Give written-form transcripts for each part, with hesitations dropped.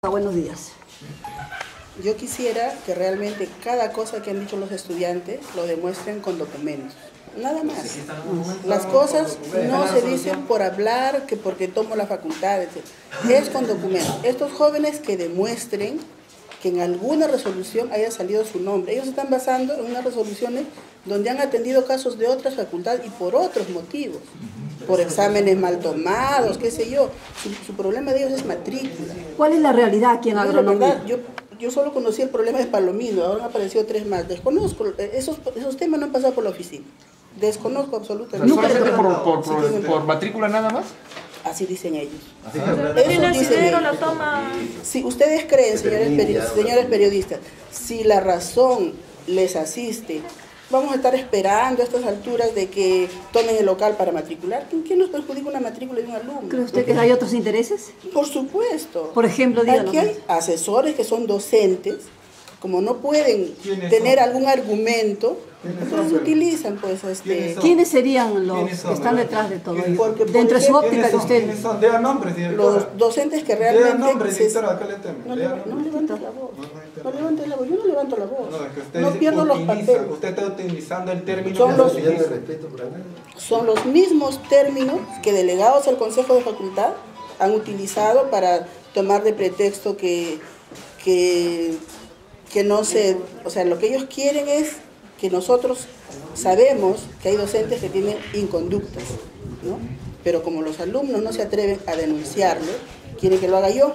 buenos días. Yo quisiera que realmente cada cosa que han dicho los estudiantes lo demuestren con documentos. Nada más. Las cosas no se dicen por hablar, que porque tomo la facultad, etc. Es con documentos. Estos jóvenes que demuestren que en alguna resolución haya salido su nombre. Ellos están basando en unas resoluciones donde han atendido casos de otras facultades y por otros motivos. Por exámenes mal tomados, qué sé yo. Su problema de ellos es matrícula. ¿Cuál es la realidad aquí en agronomía? Yo solo conocí el problema de Palomino, ahora han aparecido 3 más. Desconozco, esos temas no han pasado por la oficina. Desconozco absolutamente. ¿Solamente por matrícula nada más? Así dicen ellos. ¿El asidero la toma? Si ustedes creen, señores periodistas, si la razón les asiste, vamos a estar esperando a estas alturas de que tomen el local para matricular. ¿Quién nos perjudica una matrícula de un alumno? ¿Cree usted que hay otros intereses? Por supuesto. Por ejemplo, díganos. Aquí hay asesores que son docentes, como no pueden tener algún argumento, entonces utilizan pues ¿Quiénes serían los que están detrás de todo ello? Porque, dentro de su óptica de usted. ¿Quiénes son? Digan nombres, directora. Los docentes que realmente... Digan nombres, directora, acá le temo. No levantes la voz. No levantes la voz. Yo no levanto la voz. No, es que usted No pierdo los papeles. Usted está utilizando el término... Son los mismos términos que delegados al Consejo de Facultad han utilizado para tomar de pretexto que no se... O sea, lo que ellos quieren es que nosotros sabemos que hay docentes que tienen inconductas, ¿no? Pero como los alumnos no se atreven a denunciarlo, quieren que lo haga yo,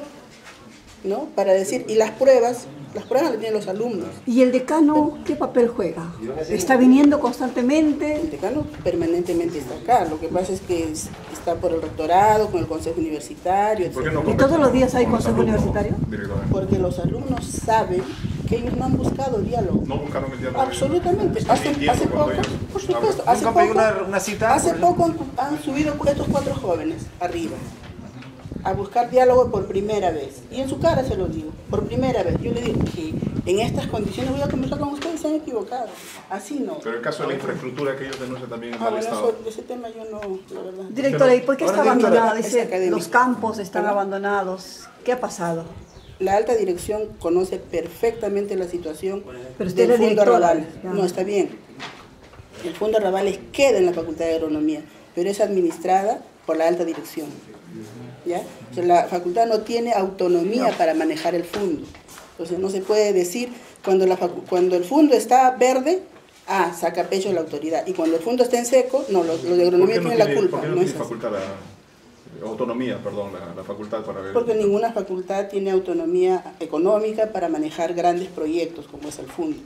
¿no? Para decir, y las pruebas las tienen los alumnos. ¿Y el decano qué papel juega? ¿Está viniendo constantemente? El decano permanentemente está acá, lo que pasa es que está por el rectorado, con el consejo universitario, etc. ¿Y todos los días hay consejo universitario? Porque los alumnos saben que ellos no han buscado diálogo. No buscaron el diálogo. Absolutamente. Hace poco, por supuesto, hace poco han subido estos 4 jóvenes arriba a buscar diálogo por primera vez. Y en su cara se lo digo, por primera vez. Yo le digo que en estas condiciones voy a conversar con ustedes, se han equivocado. Así no. Pero el caso de la infraestructura que ellos denuncian también en mal estado. Ese tema yo no, la verdad. Directora, ¿y por qué está abandonada? Dice, académico. los campos están abandonados. ¿Qué ha pasado? La alta dirección conoce perfectamente la situación Pero usted del es Fondo directora. Arrabales. No, está bien. El Fondo Arrabales queda en la Facultad de Agronomía, pero es administrada por la alta dirección. ¿Ya? O sea, la facultad no tiene autonomía para manejar el fondo. Entonces no se puede decir, cuando el fondo está verde, saca pecho la autoridad. Y cuando el fondo está en seco, no, los de agronomía tienen la culpa. ¿Por qué no tiene facultad autonomía, perdón, la facultad para ver? Porque ninguna facultad tiene autonomía económica para manejar grandes proyectos como es el fondo.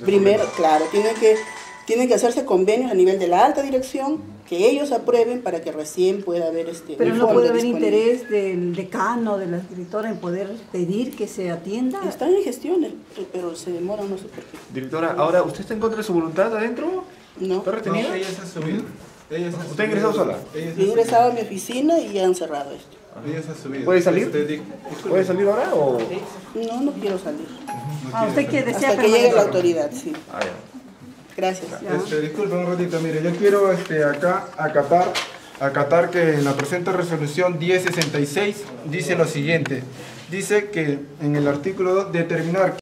Primero, claro, tienen que hacerse convenios a nivel de la alta dirección que ellos aprueben para que recién pueda haber Pero no puede haber interés del decano, de la directora en poder pedir que se atienda. Están en gestiones, pero se demoran, no sé por qué. Directora, ahora, ¿usted está en contra de su voluntad adentro? No. ¿Está retenida? No, ella se ha subido. ¿Usted ha ingresado sola? He ingresado a mi oficina y han cerrado esto. Ella se ha subido. ¿Puede salir? ¿Puede salir ahora o...? No quiero salir. ¿Usted qué desea? Hasta que llegue la autoridad, sí. Ya. Gracias. Disculpe un ratito, mire, yo quiero acá acatar que en la presente resolución 1066 dice lo siguiente. Dice que en el artículo 2 determinar